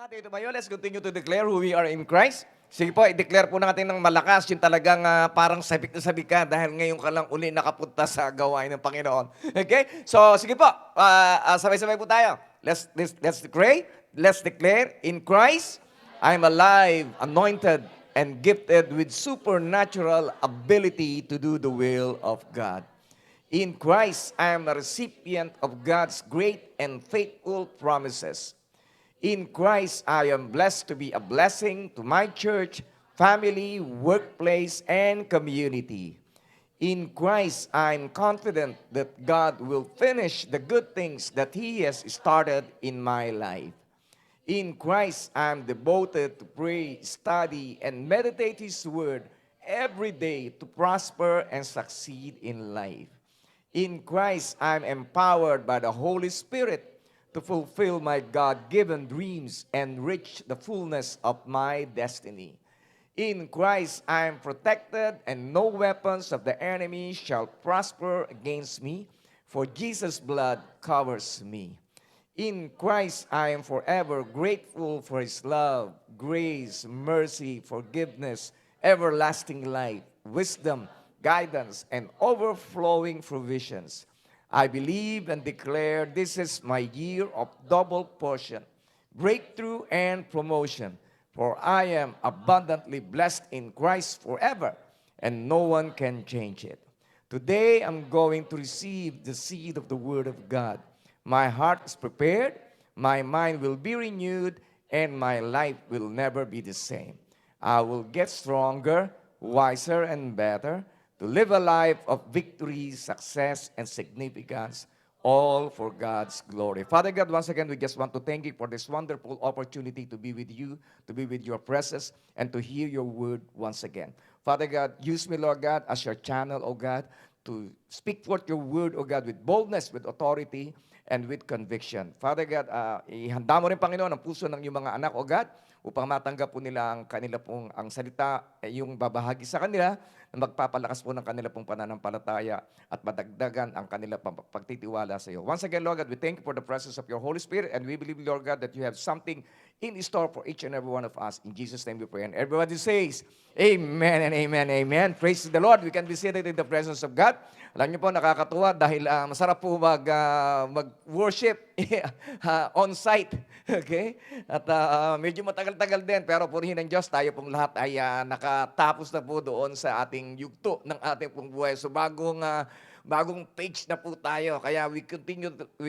natin ito ngayon. Let's continue to declare who we are in Christ. Sige po, i-declare po natin ng malakas yung talagang parang sabik na sabik ka dahil ngayon ka lang uli nakapunta sa gawain ng Panginoon. Okay? So, sige po, sabay-sabay po tayo. Let's declare. Let's declare, in Christ, I'm alive, anointed, and gifted with supernatural ability to do the will of God. In Christ, I am a recipient of God's great and faithful promises. In Christ, I am blessed to be a blessing to my church, family, workplace, and community. In Christ, I'm confident that God will finish the good things that He has started in my life. In Christ, I'm devoted to pray, study, and meditate His Word every day to prosper and succeed in life. In Christ, I'm empowered by the Holy Spirit to fulfill my God-given dreams and reach the fullness of my destiny. In Christ, I am protected, and no weapons of the enemy shall prosper against me, for Jesus' blood covers me. In Christ, I am forever grateful for His love, grace, mercy, forgiveness, everlasting life, wisdom, guidance, and overflowing provisions. I believe and declare this is my year of double portion, breakthrough, and promotion. For I am abundantly blessed in Christ forever, and no one can change it. Today, I'm going to receive the seed of the Word of God. My heart is prepared, my mind will be renewed, and my life will never be the same. I will get stronger, wiser, and better to live a life of victory, success, and significance, all for God's glory. Father God, once again, we just want to thank you for this wonderful opportunity to be with you, to be with your presence, and to hear your word once again. Father God, use me, Lord God, as your channel, O God, to speak forth your word, O God, with boldness, with authority, and with conviction. Father God, ihanda mo rin, Panginoon, ang puso ng iyong mga anak, O God, upang matanggap po nila ang kanila pong ang salita, yung babahagi sa kanila, na magpapalakas po ng kanila pong pananampalataya at madagdagan ang kanila pagtitiwala sa iyo. Once again, Lord God, we thank you for the presence of your Holy Spirit, and we believe, Lord God, that you have something in store for each and every one of us. In Jesus' name we pray. And everybody says, Amen and amen, amen. Praise the Lord. We can be seated in the presence of God. Alam niyo po, nakakatuwa dahil masarap po mag-worship on-site. Okay? At medyo matagal-tagal din, pero purihin ng Diyos, tayo pong lahat ay nakatapos na po doon sa ating yugto ng ating pong buhay. So bagong page na po tayo. Kaya we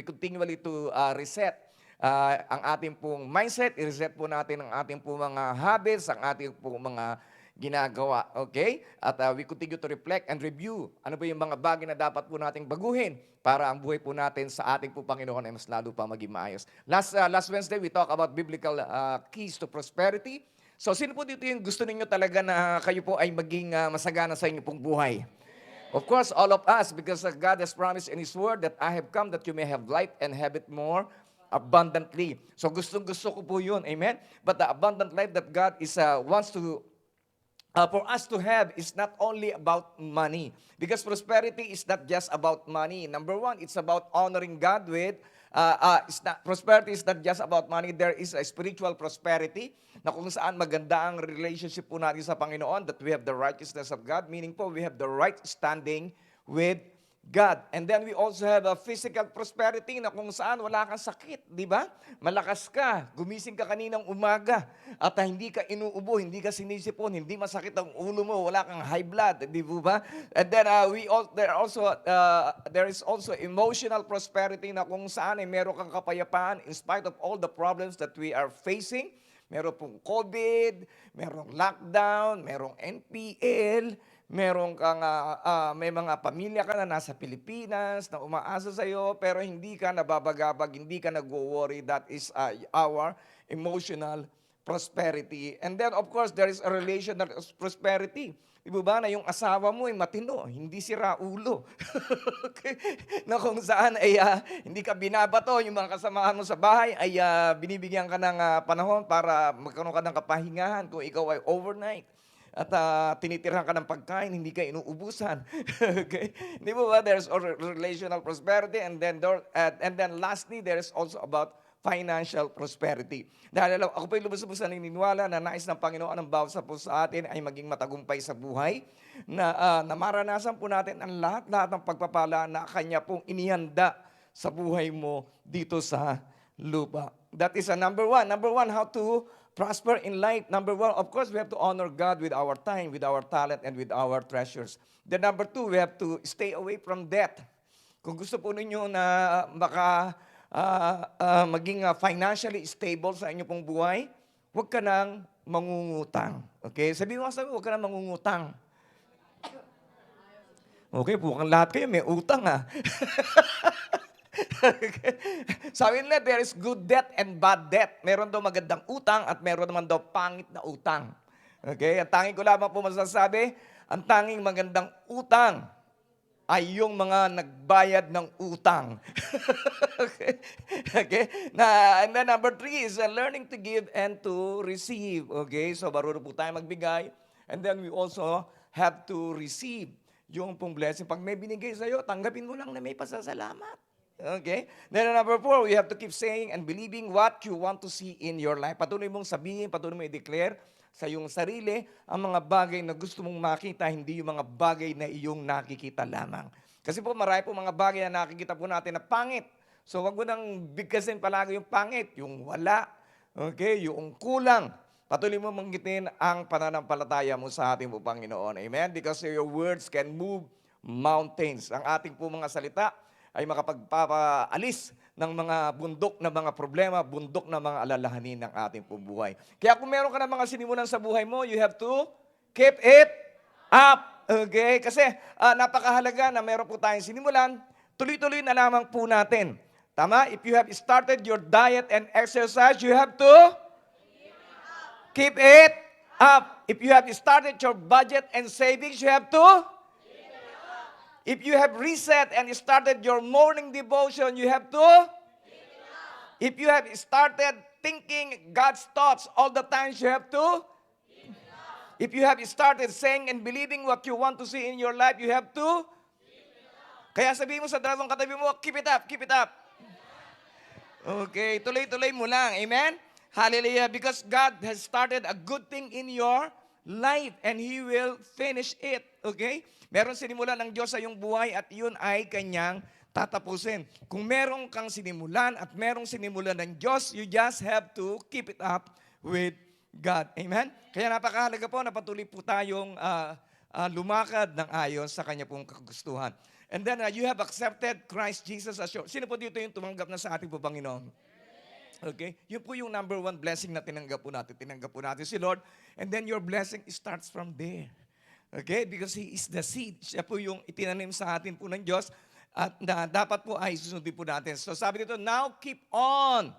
continually to reset ang ating pong mindset. I-reset po natin ang ating pong mga habits, ang ating pong mga ginagawa. Okay? At we continue to reflect and review ano ba yung mga bagay na dapat po nating baguhin para ang buhay po natin sa ating po Panginoon ay mas lalo pa maging maayos. Last Wednesday, we talk about biblical keys to prosperity. So, sino po dito yung gusto ninyo talaga na kayo po ay maging masagana sa inyong pong buhay? Of course, all of us, because God has promised in His Word that I have come that you may have life and have it more abundantly. So, gustong-gusto ko po yun. Amen? But the abundant life that God wants to for us to have is not only about money. Because prosperity is not just about money. Number one, it's about honoring God with, prosperity is not just about money. There is a spiritual prosperity na kung saan maganda ang relationship po natin sa Panginoon, that we have the righteousness of God, meaning po we have the right standing with God. And then we also have a physical prosperity na kung saan wala kang sakit, di ba? Malakas ka, gumising ka kaninang umaga, at hindi ka inuubo, hindi ka sinisipon, hindi masakit ang ulo mo, wala kang high blood, di ba? And then there is also emotional prosperity na kung saan ay meron kang kapayapaan in spite of all the problems that we are facing. Meron pong COVID, merong lockdown, merong NPL, meron kang, may mga pamilya ka na nasa Pilipinas na umaasa sa iyo, pero hindi ka nababagabag, hindi ka nag-worry. That is our emotional prosperity. And then, of course, there is a relational prosperity. Di ba na yung asawa mo ay matino, hindi sira ulo. Okay? Na kung saan ay hindi ka binabato, yung mga kasamahan mo sa bahay ay binibigyan ka ng panahon para magkaroon ka ng kapahingahan kung ikaw ay overnight. At tinitirhan ka ng pagkain, hindi ka inuubusan. Okay? Di ba? There's relational prosperity, and then lastly, there is also about financial prosperity. Dahil alam, ako po'y lubos-lubos na naniniwala na nais ng Panginoon ang bawat sa po sa atin ay maging matagumpay sa buhay, na maranasan po natin ang lahat-lahat ng pagpapala na Kanya pong inihanda sa buhay mo dito sa lupa. That is number one. Number one, how to prosper in life. Number one, of course, we have to honor God with our time, with our talent, and with our treasures. Then number two, we have to stay away from debt. Kung gusto po ninyo na maging financially stable sa inyo pong buhay, huwag ka nang mangungutang. Okay? Sabi mo, huwag ka nang mangungutang. Okay, bukang lahat kayo may utang Okay. Sabi nila, there is good debt and bad debt. Meron daw magandang utang at meron naman daw pangit na utang. Okay? Ang tanging ko lamang po masasabi, ang tanging magandang utang ay yung mga nagbayad ng utang. Okay? Okay? And then number three is learning to give and to receive. Okay? So, marunong po tayo magbigay. And then we also have to receive yung pong blessing. Pag may binigay sa'yo, tanggapin mo lang na may pasasalamat. Okay? Then number four, we have to keep saying and believing what you want to see in your life. Patuloy mong sabihin, patuloy mong i-declare sa iyong sarili ang mga bagay na gusto mong makita, hindi yung mga bagay na iyong nakikita lamang. Kasi po marami po mga bagay na nakikita po natin na pangit. So wag mo nang bigkasin palagi yung pangit, yung wala, okay, yung kulang. Patuloy mo manggitin ang pananampalataya mo sa ating po Panginoon. Amen? Because your words can move mountains. Ang ating po mga salita ay makapagpapaalis ng mga bundok na mga problema, bundok na mga alalahanin ng ating pong buhay. Kaya kung meron ka na mga sinimulan sa buhay mo, you have to keep it up. Okay? Kasi napakahalaga na meron po tayong sinimulan, tuloy-tuloy na lamang po natin. Tama? If you have started your diet and exercise, you have to keep it up. If you have started your budget and savings, you have to if you have reset and started your morning devotion, you have to if you have started thinking God's thoughts all the time, you have to if you have started saying and believing what you want to see in your life, you have to kaya sabihin mo sa dalawang katabi mo, keep it up, keep it up. Okay, tuloy-tuloy mo lang. Amen? Hallelujah. Because God has started a good thing in your life and He will finish it. Okay? Meron sinimulan ng Diyos sa iyong buhay at yun ay Kanyang tatapusin. Kung meron kang sinimulan at merong sinimulan ng Diyos, you just have to keep it up with God. Amen? Kaya napakahalaga po na patuloy po tayong lumakad ng ayon sa Kanya pong kagustuhan. And then you have accepted Christ Jesus as your... Sino po dito yung tumanggap na sa ating po Panginoon? Okay? Yun po yung number one blessing na tinanggap po natin. Tinanggap po natin si Lord. And then your blessing starts from there. Okay? Because He is the seed. Siya po yung itinanim sa atin po ng Diyos at na dapat po ay susundin po natin. So sabi dito, now keep on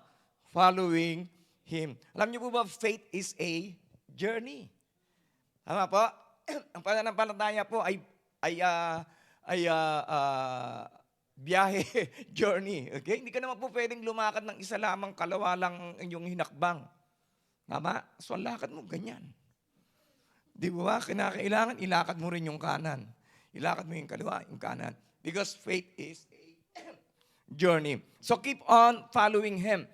following Him. Alam niyo po ba, faith is a journey. Tama po? Ang pananampalataya po ay biyahe, journey. Okay? Hindi ka naman po pwedeng lumakad ng isa lamang, kalawa lang ang inyong hinakbang. Tama? So, ang lakad mo, ganyan. Di ba? Kinakailangan, ilakad mo rin yung kanan. Ilakad mo yung kaliwa, yung kanan. Because faith is a journey. So, keep on following Him.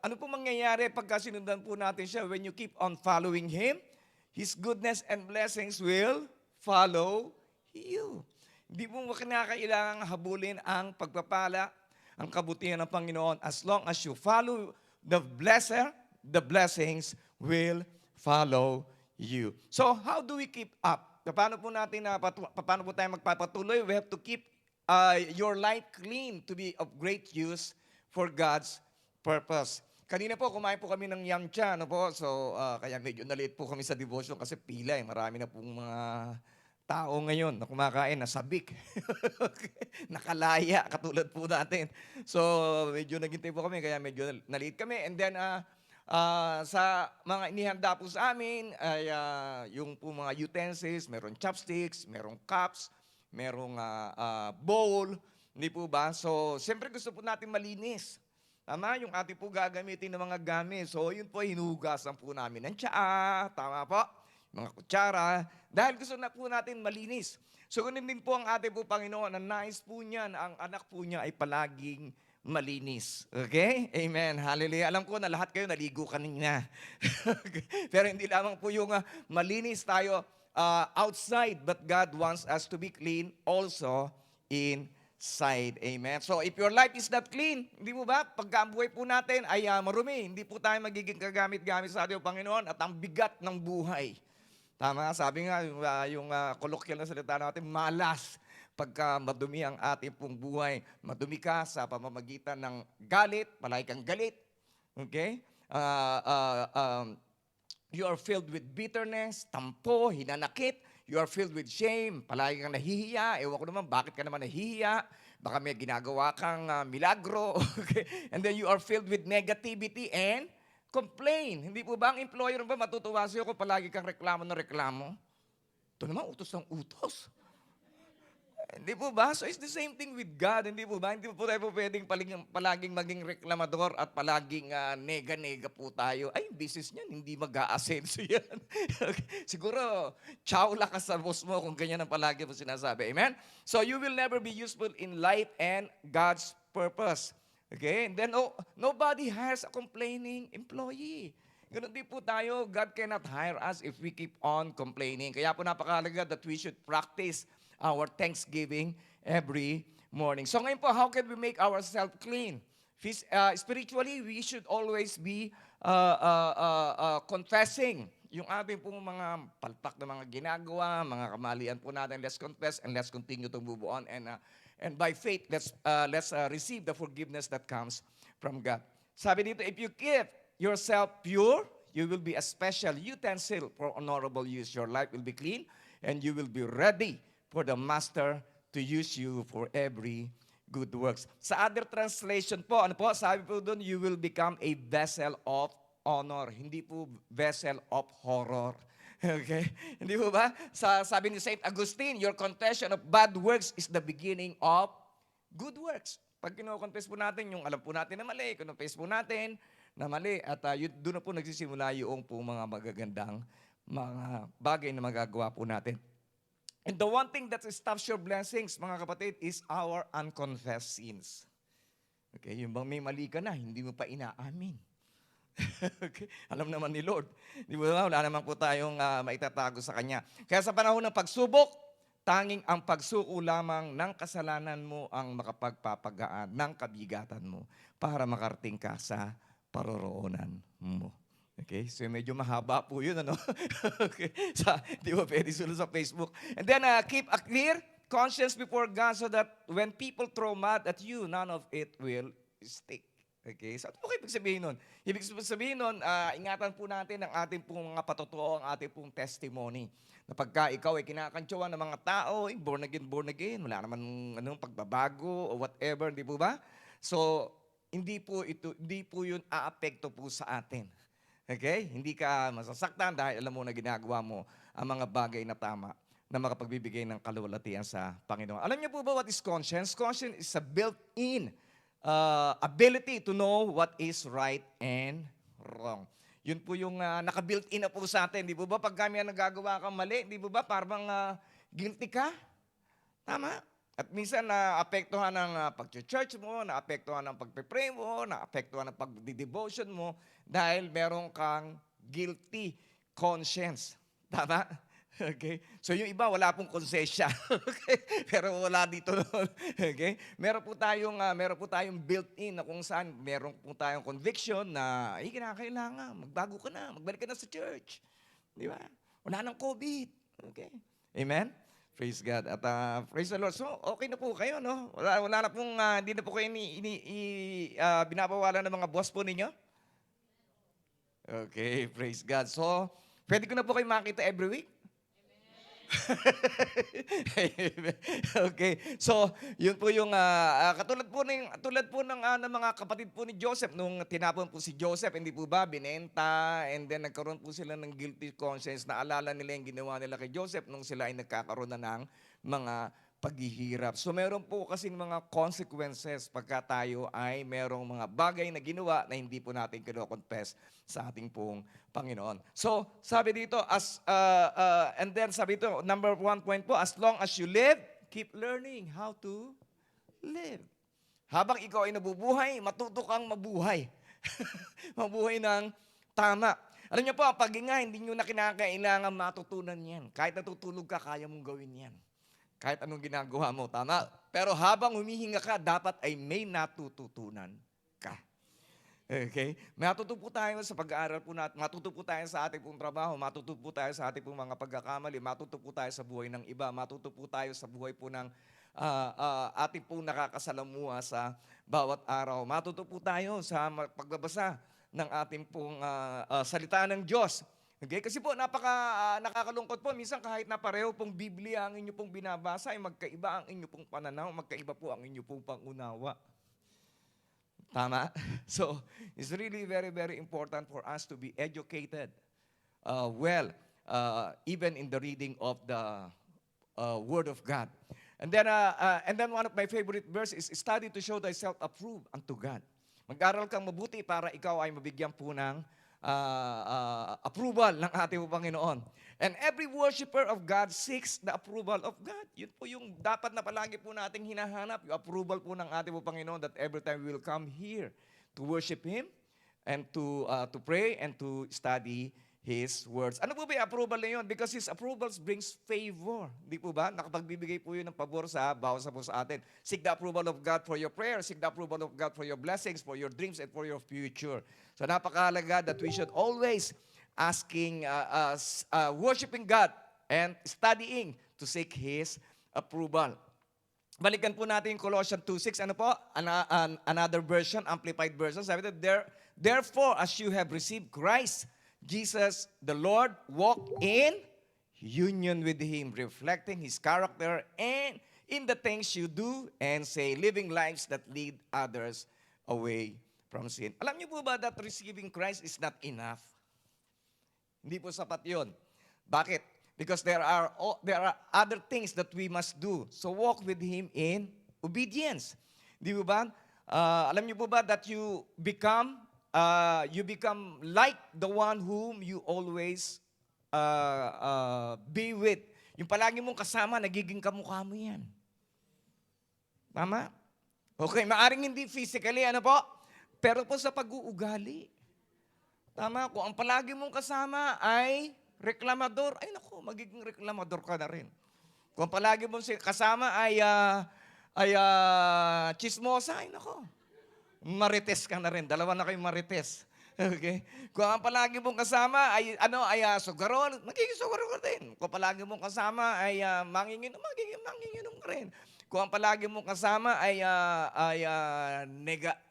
Ano po mangyayari pagka sinundan po natin siya? When you keep on following Him, His goodness and blessings will follow you. Hindi mo kinakailangan habulin ang pagpapala, ang kabutihan ng Panginoon. As long as you follow the blesser, the blessings will follow you. So, how do we keep up? Paano po tayo magpapatuloy? We have to keep your life clean to be of great use for God's purpose. Kanina po, kumain po kami ng yamcha, no po? So, kaya medyo na-late po kami sa devotion kasi pila Marami na pong mga tao ngayon na kumakain na sabik. Nakalaya, katulad po natin. So, medyo naghintay po kami, kaya medyo na-late kami. And then, sa mga inihanda po sa amin, ay yung po mga utensils, merong chopsticks, merong cups, merong bowl, hindi po ba? So, siyempre gusto po natin malinis. Tama, yung ating po gagamitin ng mga gamit. So, yun po, hinuhugasan po namin ng tsaa, tama po, mga kutsara, dahil gusto na po natin malinis. So, ganun din po ang ating po Panginoon, na nais po niya na ang anak po niya ay palaging malinis. Okay? Amen. Hallelujah. Alam ko na lahat kayo naligo kanina. Pero hindi lamang po yung malinis tayo outside, but God wants us to be clean also inside. Amen. So if your life is not clean, hindi mo ba, pagka ang buhay po natin ay marumi, hindi po tayo magiging kagamit-gamit sa ating Panginoon at ang bigat ng buhay. Tama, sabi nga, yung colloquial na salita natin, malas pagka madumi ang ating pong buhay. Madumi ka sa pamamagitan ng galit, palagi kang galit. Okay? You are filled with bitterness, tampo, hinanakit. You are filled with shame, palagi kang nahihiya. Ewan ko naman, bakit ka naman nahihiya? Baka may ginagawa kang milagro. Okay? And then you are filled with negativity and complain. Hindi po ba ang employer ba matutuwa sa'yo kung palagi kang reklamo na reklamo? Ito naman, utos ng utos. Hindi po ba? So it's the same thing with God. Hindi po ba? Hindi po tayo pwedeng palaging maging reklamador at palaging nega-nega po tayo. Ay, business niyan, hindi mag-aasenso yan. Okay. Siguro, chawla ka sa boss mo kung ganyan ang palagi mo sinasabi. Amen? So you will never be useful in life and God's purpose. Okay? And then, nobody hires a complaining employee. Ganun din po tayo. God cannot hire us if we keep on complaining. Kaya po napakahalaga that we should practice our thanksgiving every morning. So ngayon po, how can we make ourselves clean? Spiritually, we should always be confessing yung ating pong mga palpak na mga ginagawa, mga kamalian po natin. Let's confess and let's continue to move on. And by faith, let's receive the forgiveness that comes from God. Sabi dito, if you keep yourself pure, you will be a special utensil for honorable use. Your life will be clean and you will be ready for the Master to use you for every good works. Sa other translation po, ano po, sabi po doon, you will become a vessel of honor. Hindi po vessel of horror. Okay? Hindi po ba? Sabi ni Saint Augustine, your confession of bad works is the beginning of good works. Pag kino-confess po natin, yung alam po natin na mali, kino-confess po natin na mali, at doon na po nagsisimula yung po mga magagandang mga bagay na magagawa po natin. And the one thing that stops your blessings, mga kapatid, is our unconfessed sins. Okay, yung bang may mali ka na, hindi mo pa inaamin. Okay, alam naman ni Lord. Di ba, wala naman po tayong maitatago sa Kanya. Kaya sa panahon ng pagsubok, tanging ang pagsuko lamang ng kasalanan mo ang makapagpapagaan ng kabigatan mo para makarating ka sa paroroonan mo. Okay, so medyo mahaba po yun, ano? Okay, di ba pwede sunod sa Facebook. And then, keep a clear conscience before God so that when people throw mud at you, none of it will stick. Okay, so ano po ibig sabihin nun? Ibig sabihin nun, ingatan po natin ang ating pong mga patotoo, ang ating pong testimony. Na pagka ikaw ay kinakantsawan ng mga tao, born again, wala naman anong pagbabago o whatever, di po ba? So, hindi po yun aapekto po sa atin. Okay? Hindi ka masasaktan dahil alam mo na ginagawa mo ang mga bagay na tama na makapagbibigay ng kaluwalhatian sa Panginoon. Alam niyo po ba what is conscience? Conscience is a built-in ability to know what is right and wrong. Yun po yung naka-built-in na po sa atin. Di po ba pag kami nagagawa kang mali, di po ba parang guilty ka? Tama? At minsan naapektuhan ng pag-church mo, naapektuhan ng pagpe-pray mo, naapektuhan ng pag-devotion mo dahil meron kang guilty conscience. Tama? Okay? So yung iba wala pong konsensya. Okay? Pero wala dito noon. Okay? Meron po tayong built-in na kung saan meron po tayong conviction na ay kinakailangan, magbago ka na, magbalik ka na sa church. Di ba? Wala nang COVID. Okay? Amen? Praise God. At praise the Lord. So, okay na po kayo, no? Wala na pong, hindi na po kayo binabawalan ng mga boss po ninyo? Okay, praise God. So, pwede ko na po kayo makita every week? Okay. So, yun po yung katulad po ng mga kapatid po ni Joseph nung tinapon po si Joseph, hindi po ba binenta, and then nagkaroon po sila ng guilty conscience na alala nila yung ginawa nila kay Joseph nung sila ay nagkakaroon na ng mga paghihirap. So meron po kasing mga consequences pagka tayo ay merong mga bagay na ginawa na hindi po natin kino-confess sa ating pong Panginoon. So sabi dito, and then sabi dito, number 1 point po, as long as you live, keep learning how to live. habang ikaw ay nabubuhay, matuto kang mabuhay. Mabuhay ng tama. Alam niyo po, ang paghinga, hindi niyo na kinakailangan matutunan yan. Kahit natutulog ka, kaya mong gawin yan. Kahit anong ginagawa mo, tama. Pero habang humihinga ka, dapat ay may natututunan ka. Okay? Matuto po tayo sa pag-aaral po natin, matuto po tayo sa ating pong trabaho, matuto po tayo sa ating pong mga pagkakamali, matuto po tayo sa buhay ng iba, matuto po tayo sa buhay po ng ating pong nakakasalamuha sa bawat araw. Matuto po tayo sa pagbabasa ng ating pong salita ng Diyos. Okay? Kasi po, nakakalungkot po. Minsan kahit na pareho pong Biblia ang inyo pong binabasa, ay magkaiba ang inyo pong pananaw, magkaiba po ang inyo pong pangunawa. Tama? So, it's really very, very important for us to be educated even in the reading of the Word of God. And then one of my favorite verses is study to show thyself approved unto God. Mag-aral kang mabuti para ikaw ay mabigyan po ng approval ng ating Panginoon. And every worshiper of God seeks the approval of God. Yun po yung dapat na palagi po nating hinahanap, yung approval po ng ating Panginoon, that every time we will come here to worship Him and to pray and to study His words. Ano po ba yung approval na yun? Because His approvals brings favor. Di po ba? Nakapagbibigay po yun ng pabor sa bawat po sa atin. Seek the approval of God for your prayers. Seek the approval of God for your blessings, for your dreams, and for your future. So napakahalaga that we should always worshiping God and studying to seek His approval. Balikan po natin yung Colossians 2:6. Ano po? Another version, amplified version. Sabi ito, therefore, as you have received Christ, Jesus, the Lord, walk in union with Him, reflecting His character and in the things you do and say, living lives that lead others away from sin. Alam niyo po ba that receiving Christ is not enough? Hindi po sapat yun. Bakit? Because there are other things that we must do. So walk with Him in obedience. Di ba? Alam niyo po ba that you become like the one whom you always be with. Yung palagi mong kasama, nagiging kamukha mo yan. Tama? Okay, maaring hindi physically, ano po? Pero po sa pag-uugali. Tama? Kung ang palagi mong kasama ay reklamador, ay naku, magiging reklamador ka na rin. Kung palagi mong kasama ay chismosa, ay naku, marites ka na rin. Dalawa na kayong marites. Okay? Kung ang palagi mong kasama ay sugarol, magiging sugarol ka din. Kung palagi mong kasama ay manginginom, magiging manginginom ka rin. Kung ang palagi mong kasama ay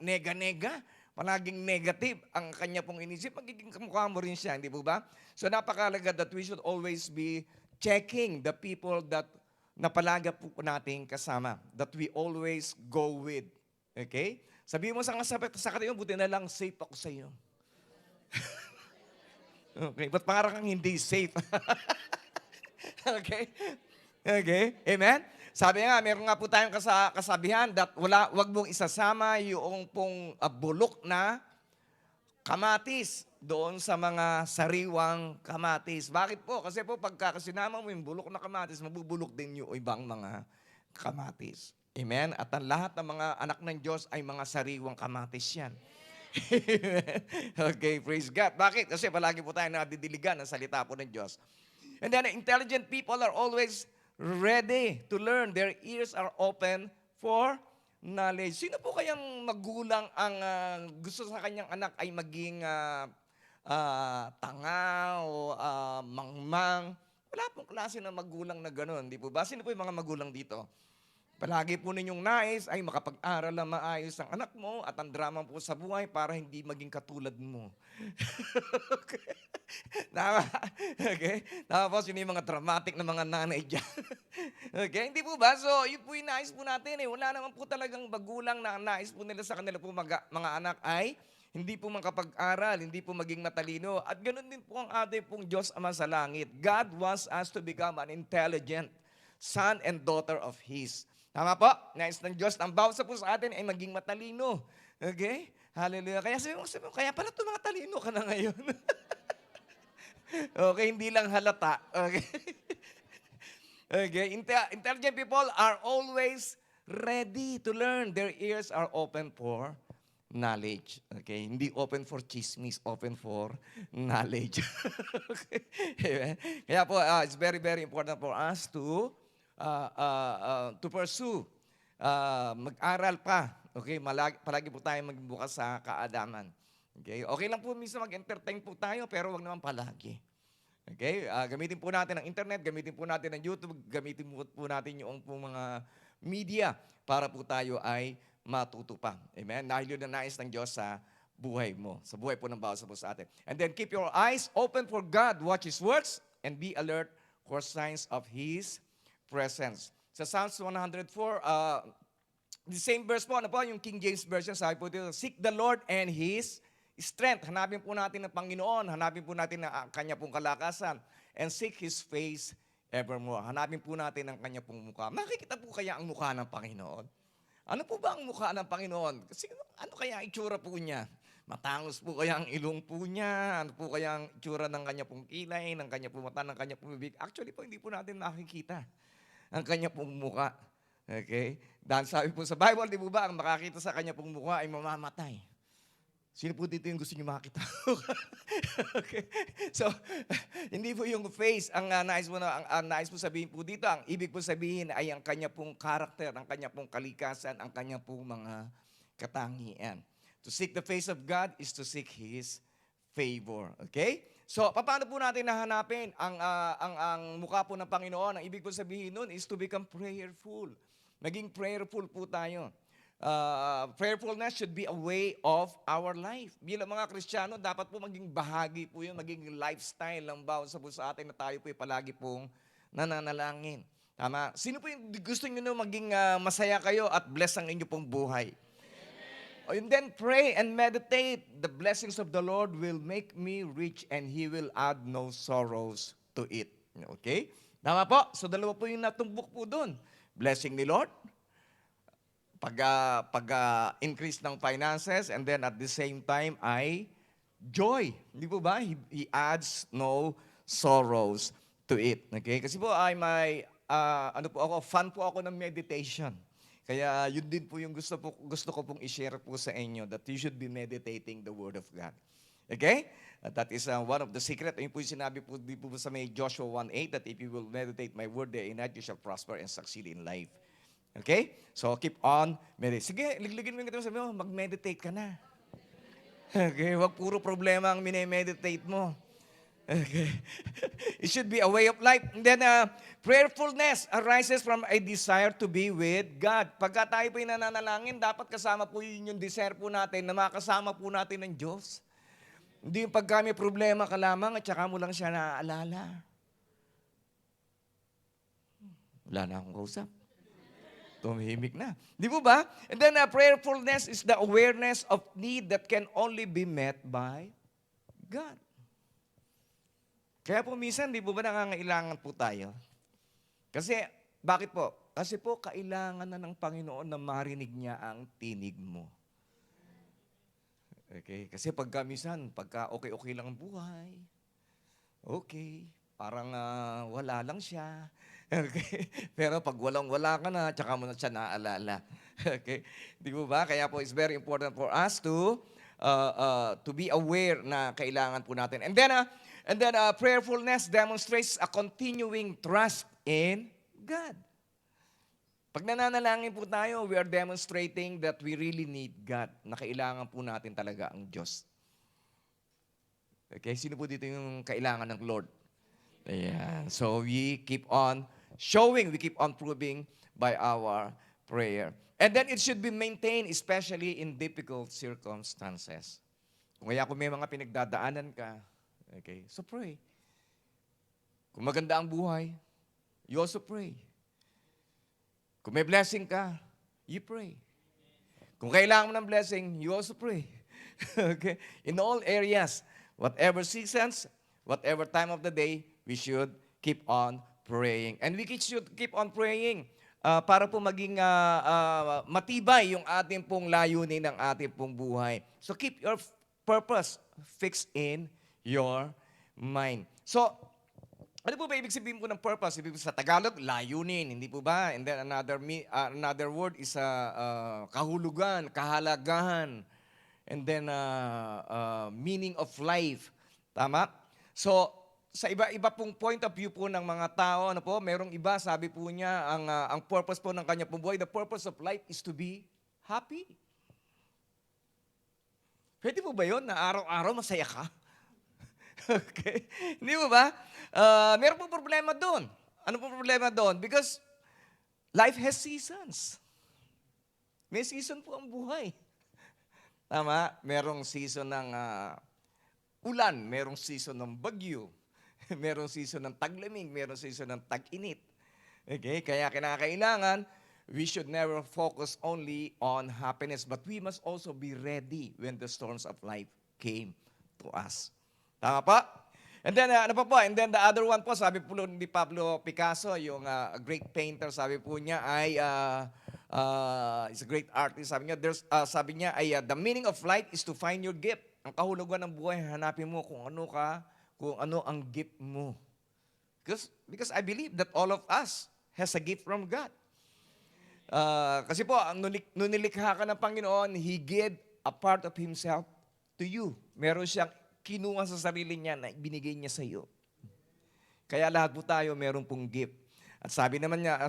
nega-nega, palaging negative ang kanya pong inisip, magiging kamukha mo rin siya, hindi po ba? So napakalaga that we should always be checking the people that na palagi po nating kasama, that we always go with. Okay? Sabihin mo sa katayo, buti na lang safe ako sa iyo. Okay, ba't parang kang hindi safe? Okay? Okay? Amen? Sabi nga, meron nga po tayong kasabihan that wag mong isasama yung pong bulok na kamatis doon sa mga sariwang kamatis. Bakit po? Kasi po pagkakasinama mo yung bulok na kamatis, mabubulok din yung ibang mga kamatis. Amen? At ang lahat ng mga anak ng Diyos ay mga sariwang kamatis yan. Okay, praise God. Bakit? Kasi palagi po tayo nadidiligan ng salita po ng Diyos. And then intelligent people are always ready to learn. Their ears are open for knowledge. Sino po kayang magulang ang gusto sa kanyang anak ay maging tanga o mangmang? Wala pong klase ng magulang na gano'n, di po ba? Sino po yung mga magulang dito? Palagi po ninyong nais ay makapag-aral na maayos ang anak mo at ang drama po sa buhay para hindi maging katulad mo. Okay? Tama? Okay? Tapos yun yung mga dramatic na mga nanay dyan. Okay? Hindi po ba? So, yun po yung nais po natin eh. Wala naman po talagang magulang na nais po nila sa kanila po mga anak ay hindi po makapag-aral, hindi po maging matalino. At ganoon din po ang ating pong Diyos Ama sa langit. God wants us to become an intelligent son and daughter of His. Tama po? Nais ng Diyos, ang bawat po sa atin ay maging matalino. Okay? Hallelujah. Kaya sabi mo, kaya pala mga talino ka na ngayon. Okay, hindi lang halata. Okay? Okay, intelligent people are always ready to learn. Their ears are open for knowledge. Okay? Hindi open for chismis, open for knowledge. Okay? Amen? Kaya po, it's very, very important for us to pursue. Mag-aral pa. Okay? Palagi po tayo maging bukas sa kaalaman. Okay? Okay lang po minsan mag-entertain po tayo, pero wag naman palagi. Okay? Gamitin po natin ang internet, gamitin po natin ang YouTube, gamitin po natin yung mga media para po tayo ay matuto pa. Amen? Dahil yun ang nais ng Diyos sa buhay mo, sa buhay po ng bawat isa po sa atin. And then keep your eyes open for God, watch His words, and be alert for signs of His presence. Sa Psalms 104, the same verse po, ano po, yung King James Version, sabi po dito, seek the Lord and His strength. Hanapin po natin ang Panginoon, hanapin po natin ang Kanya pong kalakasan, and seek His face evermore. Hanapin po natin ang Kanya pong mukha. Makikita po kaya ang mukha ng Panginoon? Ano po ba ang mukha ng Panginoon? Kasi ano kaya ang itsura po niya? Matangos po kaya ang ilong po niya? Ano po kaya ang itsura ng Kanya pong kilay, ng Kanya pong mata, ng Kanya pong bibig? Actually po, hindi po natin makikita ang Kanya pong mukha. Okay? Dahil sabi po sa Bible, di po ba, ang makakita sa Kanya pong mukha ay mamamatay. Sino po dito yung gusto niyo makita? Okay. So, hindi po yung face ang nais po sabihin po dito. Ang ibig po sabihin ay ang Kanya pong karakter, ang Kanya pong kalikasan, ang Kanya pong mga katangian. To seek the face of God is to seek His favor. Okay? So, paano po natin nahanapin ang mukha po ng Panginoon? Ang ibig po sabihin nun is to become prayerful. Maging prayerful po tayo. Prayerfulness should be a way of our life. Bilang mga Kristiyano, dapat po maging bahagi po yun, maging lifestyle ng bawat isa po sa atin na tayo po palagi pong nananalangin. Tama? Sino po yung gusto nyo maging masaya kayo at bless ang inyo pong buhay? And then pray and meditate. The blessings of the Lord will make me rich and He will add no sorrows to it. Okay? Tama po? So dalawa po yung natumbok po doon. Blessing ni Lord, pag-increase ng finances, and then at the same time ay joy. Hindi po ba? He adds no sorrows to it. Okay? Kasi po ay may, fan po ako ng meditation. Kaya yun din po yung gusto ko pong i-share po sa inyo, that you should be meditating the Word of God. Okay? That is one of the secret. Ayun po yung sinabi po, di po sa may Joshua 1:8, that if you will meditate my word day and night, you shall prosper and succeed in life. Okay? So, keep on meditate. Sige, ligligin mo yung ito, sabi mo, mag-meditate ka na. Okay? Huwag puro problema ang mini-meditate mo. Okay? It should be a way of life. And then, prayerfulness arises from a desire to be with God. Pagka tayo po yung nananalangin, dapat kasama po yun yung desire po natin na makasama po natin ng Diyos. Hindi yung pagka may problema ka lamang at saka mo lang siya naaalala. Wala na akong kausap. Tumihimik na. Di po ba? And then prayerfulness is the awareness of need that can only be met by God. Kaya po minsan, di po ba nangangailangan po tayo? Kasi, bakit po? Kasi po, kailangan na ng Panginoon na marinig niya ang tinig mo. Okay? Kasi pagka okay lang ang buhay, okay, parang wala lang siya. Okay? Pero pag walang-wala ka na, tsaka mo na siya naaalala. Okay? Di ba ba? Kaya po, it's very important for us to be aware na kailangan po natin. And then prayerfulness demonstrates a continuing trust in God. Pag nananalangin po tayo, we are demonstrating that we really need God, na kailangan po natin talaga ang Diyos. Okay? Sino po dito yung kailangan ng Lord? Ayan. So we keep on showing, we keep on proving by our prayer. And then it should be maintained, especially in difficult circumstances. Kung may mga pinagdadaanan ka, okay, so pray. Kung maganda ang buhay, you also pray. Kung may blessing ka, you pray. Kung kailangan mo ng blessing, you also pray. Okay? In all areas, whatever seasons, whatever time of the day, we should keep on praying. And we should keep on praying para po maging matibay yung ating pong layunin ng ating pong buhay. So keep your purpose fixed in your mind. So, Ano po ba ibig sabihin po ng purpose? Ibig sa Tagalog, layunin, hindi po ba? And then another word is kahulugan, kahalagahan, and then meaning of life. Tama? So, sa iba-iba pong point of view po ng mga tao, ano po, merong iba, sabi po niya, ang purpose po ng kanya pong buhay, the purpose of life is to be happy. Pwede po ba yun na araw-araw masaya ka? Okay? Hindi mo ba? Meron po problema doon. Ano po problema doon? Because life has seasons. May season po ang buhay. Tama? Merong season ng ulan, merong season ng bagyo, merong season ng taglamig, merong season ng tag-init. Okay? Kaya kinakailangan, we should never focus only on happiness, but we must also be ready when the storms of life came to us. Tama pa? And then, ano pa po? And then the other one po, sabi po ni Pablo Picasso, yung great painter, sabi po niya ay, is a great artist. Sabi niya ay, the meaning of life is to find your gift. Ang kahulugan ng buhay, hanapin mo kung ano ang gift mo. Because I believe that all of us has a gift from God. Kasi po, nung nilikha ka ng Panginoon, He gave a part of Himself to you. Meron siyang kinuha sa sarili niya na binigay niya sa iyo. Kaya lahat po tayo meron pong gift. At sabi naman niya,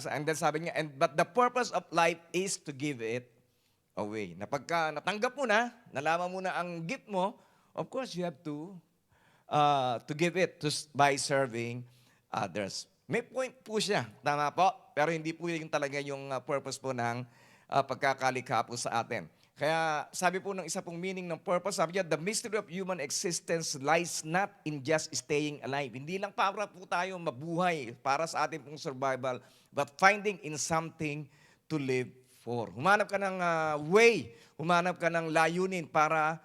but the purpose of life is to give it away. Na pagka natanggap mo na, nalaman mo na ang gift mo, of course you have to give it by serving others. May point po siya, tama po, pero hindi po yung talaga yung purpose po ng pagkakalikha po sa atin. Kaya sabi po ng isa pong meaning ng purpose, sabi niya, the mystery of human existence lies not in just staying alive. Hindi lang para po tayo mabuhay para sa ating pong survival, but finding in something to live for. Humanap ka ng way, humanap ka ng layunin para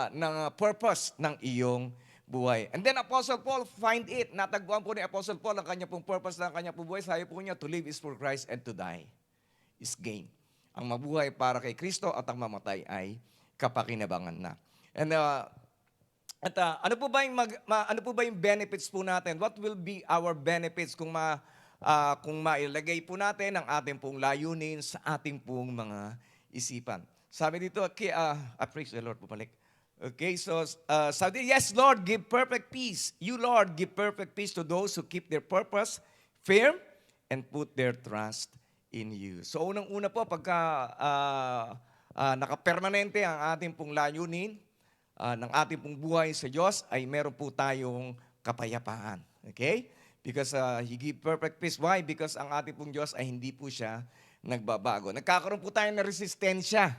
ng purpose ng iyong buhay. And then Apostle Paul find it. Natagpuan po ni Apostle Paul ang kanya pong purpose ng kanya pong buhay. Sabi po niya, to live is for Christ and to die is gain. Ang mabuhay para kay Kristo at ang mamatay ay kapakinabangan na. And ano po ba yung benefits po natin? What will be our benefits kung mailagay po natin ang ating pong layunin sa ating pong mga isipan? Sabi dito, praise the Lord, bumalik. Okay, so sabi, yes, Lord, give perfect peace. You, Lord, give perfect peace to those who keep their purpose firm and put their trust in you. So unang-una po, pagka nakapermanente ang ating pong layunin ng ating pong buhay sa Diyos, ay meron po tayong kapayapaan. Okay? Because He give perfect peace. Why? Because ang ating pong Diyos ay hindi po siya nagbabago. Nagkakaroon po tayo ng resistensya.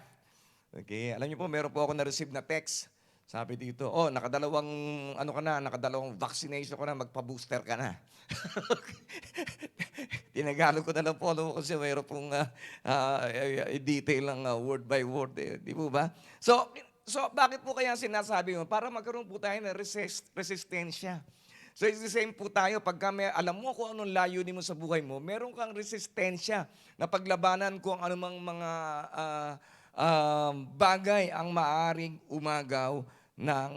Okay? Alam niyo po, meron po ako na-receive na text. Sabi dito, nakadalawang vaccination ka na, magpa-booster ka na. Tinagalog ko na lang po, kasi mayroon pong detail lang word by word. Di po ba? So, bakit po kaya sinasabi mo? Para magkaroon po tayo ng resistensya. So, it's the same po tayo. Pagka alam mo kung anong layunin mo sa buhay mo, meron kang resistensya na paglabanan kung anumang mga bagay ang maaring umagaw ng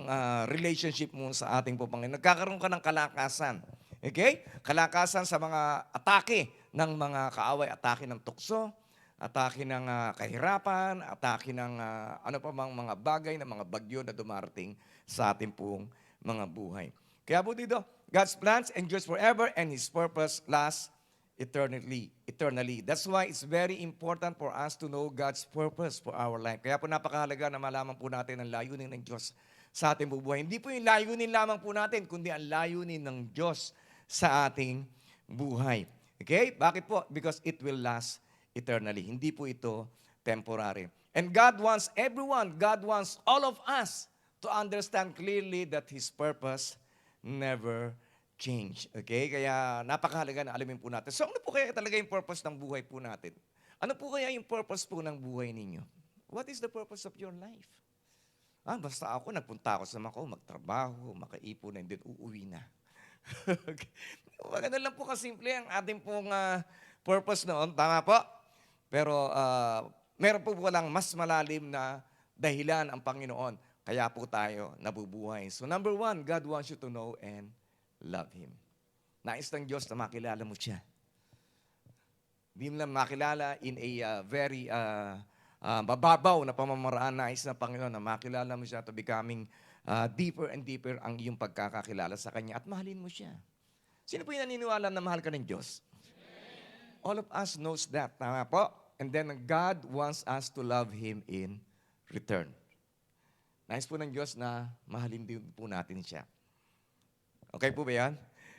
relationship mo sa ating po Panginoon. Nagkakaroon ka ng kalakasan. Okay? Kalakasan sa mga atake ng mga kaaway, atake ng tukso, atake ng kahirapan, atake ng ano pa mang mga bagay na mga bagyo na dumarating sa ating pong mga buhay. Kaya po dito, God's plans endures forever and His purpose lasts eternally. That's why it's very important for us to know God's purpose for our life. Kaya po napakahalaga na malaman po natin ang layunin ng Diyos sa ating buhay. Hindi po yung layunin lamang po natin, kundi ang layunin ng Diyos sa ating buhay. Okay? Bakit po? Because it will last eternally. Hindi po ito temporary. And God wants all of us to understand clearly that His purpose never change. Okay? Kaya napakahalaga na alamin po natin. So ano po kaya talaga yung purpose ng buhay po natin? Ano po kaya yung purpose po ng buhay ninyo? What is the purpose of your life? Basta ako, nagpunta ako sa Macau, magtrabaho, makaipon, and then uuwi na. Okay. Maganda lang po kasimple ang ating pong purpose noon. Tama po? Pero meron po walang mas malalim na dahilan ang Panginoon. Kaya po tayo nabubuhay. So number one, God wants you to know and love Him. Nais ng Diyos na makilala mo siya. Hindi mo lang makilala in a very mababaw na pamamaraan. Nais ng Panginoon na makilala mo siya to becoming deeper and deeper ang iyong pagkakakilala sa Kanya at mahalin mo siya. Sino po yung naniniwala na mahal ka ng Diyos? All of us knows that. Tama po? And then God wants us to love Him in return. Nais po ng Diyos na mahalin din po natin siya. Okay po ba yan?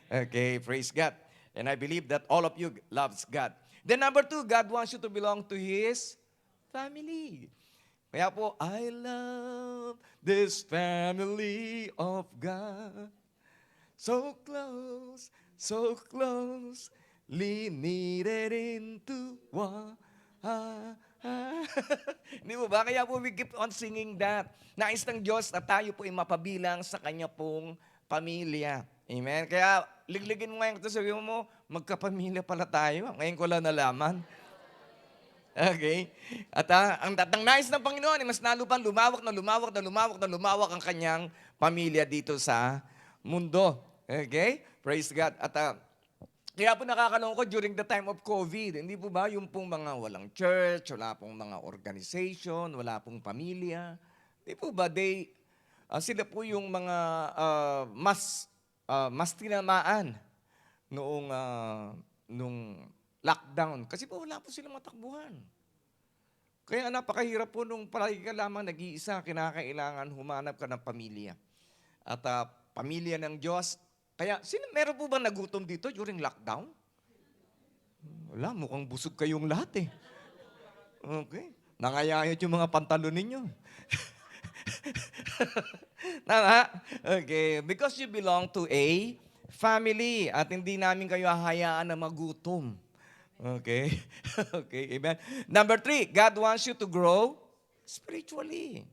Okay, praise God. And I believe that all of you loves God. Then number 2, God wants you to belong to His family. Kaya po, I love this family of God. So closely knitted into one. Hindi mo ba? Kaya po we keep on singing that. Nais ng Diyos na tayo po ay mapabilang sa Kanya pong pamilya. Amen? Kaya ligligin mo ngayon ito, sabihin mo, magkapamilya pala tayo. Ngayon ko lang nalaman. Okay? At ang nais ng Panginoon ay mas lalo pang lumawak ang Kanyang pamilya dito sa mundo. Okay? Praise God. At kaya po nakakalungkot during the time of COVID. Hindi po ba yung pong mga walang church, wala pong mga organization, wala pong pamilya. Hindi po ba sila po yung mga mas tinamaan nung lockdown. Kasi po wala po silang matakbuhan. Kaya napakahirap po nung palagi ka lamang nag-iisa, kinakailangan humanap ka ng pamilya. At pamilya ng Diyos. Kaya, meron po ba nagutom dito during lockdown? Wala, mukhang busog kayong lahat eh. Okay. Nangayayot yung mga pantalon ninyo. Tama? Okay. Because you belong to a family at hindi namin kayo hahayaan na magutom. Okay? Okay, amen. Number 3, God wants you to grow spiritually.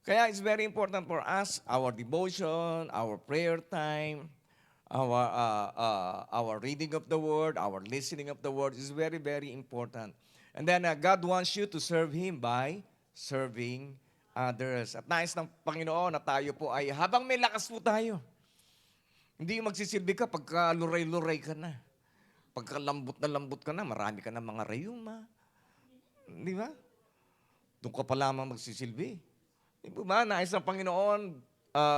Kaya it's very important for us, our devotion, our prayer time, our reading of the Word, our listening of the Word is very, very important. And then God wants you to serve Him by serving others. At nais ng Panginoon na tayo po ay habang may lakas po tayo, hindi yung magsisilbi ka pagka luray-luray ka na. Pagka lambot ka na, marami ka na mga rayuma. Di ba? Doon ka pa lamang magsisilbi. Di ba? Nais ng Panginoon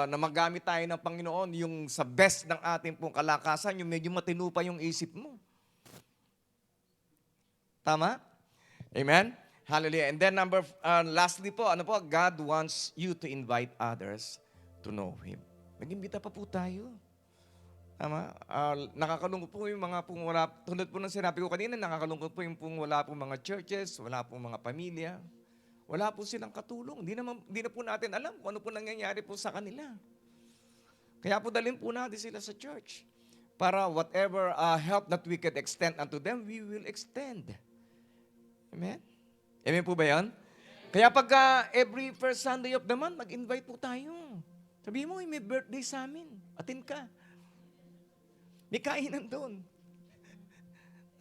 na magamit tayo ng Panginoon yung sa best ng ating pong kalakasan, yung medyo matino pa yung isip mo. Tama? Amen? Hallelujah. And then lastly po, God wants you to invite others to know Him. Mag-imbita pa po tayo. Tama? Nakakalungkot po yung mga pong wala, tulad po ng sinabi ko kanina, nakakalungkot po yung pong wala pong mga churches, wala pong mga pamilya. Wala po silang katulong. Hindi na po natin alam kung ano po nangyayari po sa kanila. Kaya po dalhin po natin sila sa church. Para whatever help that we can extend unto them, we will extend. Amen? Amen po ba yan? Kaya pagka every first Sunday of the month, mag-invite po tayo. Sabihin mo, may birthday sa amin. Attend ka. May kainan doon.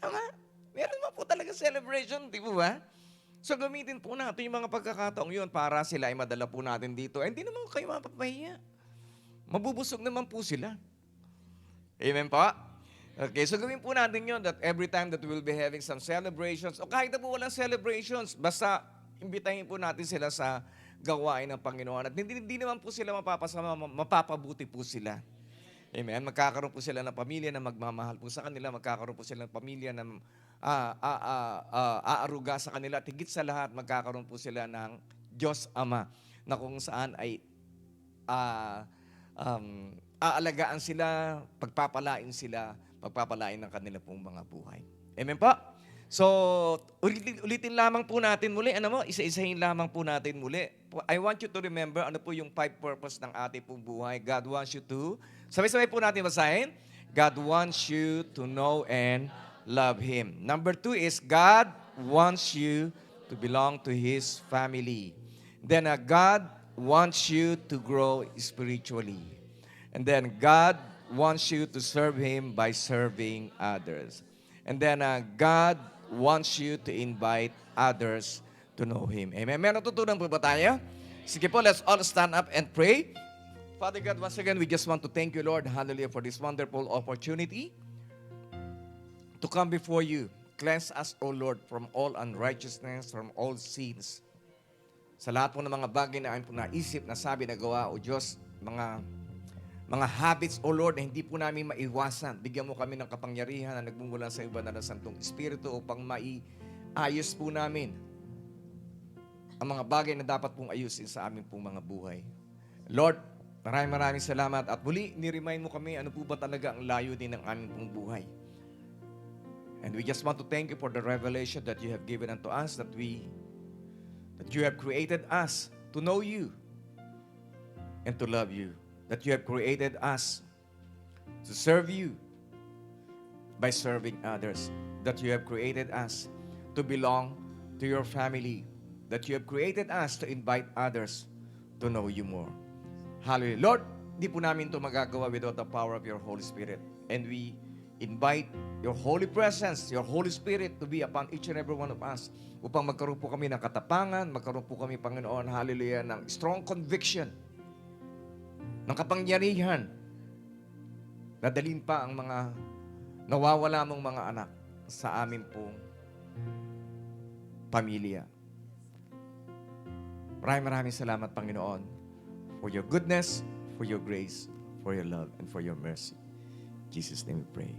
Tama? Meron naman po talaga celebration, di po ba? So gamitin po natin yung mga pagkakataong yun para sila ay madala po natin dito. Hindi naman kayo mapapahiya. Mabubusog naman po sila. Amen po? Okay, so gawin po natin yun that every time that we'll be having some celebrations, o kahit na po walang celebrations, basta imbitahin po natin sila sa gawain ng Panginoon. At hindi naman po sila mapapasama, mapapabuti po sila. Amen? Magkakaroon po sila ng pamilya na magmamahal po sa kanila, magkakaroon po sila ng pamilya na aaruga sa kanila. At higit sa lahat, magkakaroon po sila ng Diyos Ama na kung saan ay aalagaan sila, pagpapalain ng kanila pong mga buhay. Amen po? So, ulitin lamang po natin muli. Isa-isahin lamang po natin muli. I want you to remember ano po yung 5 purpose ng ating pong buhay. God wants you to, sabay-sabay po natin basahin. God wants you to know and love Him. Number 2 is God wants you to belong to His family. Then God wants you to grow spiritually. And then God wants you to serve Him by serving others. And then God wants you to invite others to know Him. Amen. May natutunan po ba tayo? Sige po, let's all stand up and pray. Father God, once again, we just want to thank you, Lord, hallelujah, for this wonderful opportunity to come before you. Cleanse us, O Lord, from all unrighteousness, from all sins. Sa lahat po ng mga bagay na aming po naisip, nasabi, nagawa, O Diyos, mga habits, O Lord, na hindi po namin maiwasan. Bigyan mo kami ng kapangyarihan na nagmumula sa iba na ng Santong Espiritu upang maiayos po namin ang mga bagay na dapat pong ayusin sa aming pong mga buhay. Lord, maraming salamat at muli, ni-remind mo kami ano po ba talaga ang layo din ng aming pong buhay. And we just want to thank you for the revelation that you have given unto us, that you have created us to know you and to love you. That you have created us to serve you by serving others. That you have created us to belong to your family. That you have created us to invite others to know you more. Hallelujah. Lord, di po namin ito magagawa without the power of your Holy Spirit. And we invite your Holy Presence, your Holy Spirit to be upon each and every one of us upang magkaroon po kami ng katapangan, magkaroon po kami, Panginoon, hallelujah, ng strong conviction, ng kapangyarihan na dalhin pa ang mga nawawala mong mga anak sa amin pong pamilya. Maraming salamat, Panginoon, for your goodness, for your grace, for your love, and for your mercy. In Jesus' name we pray.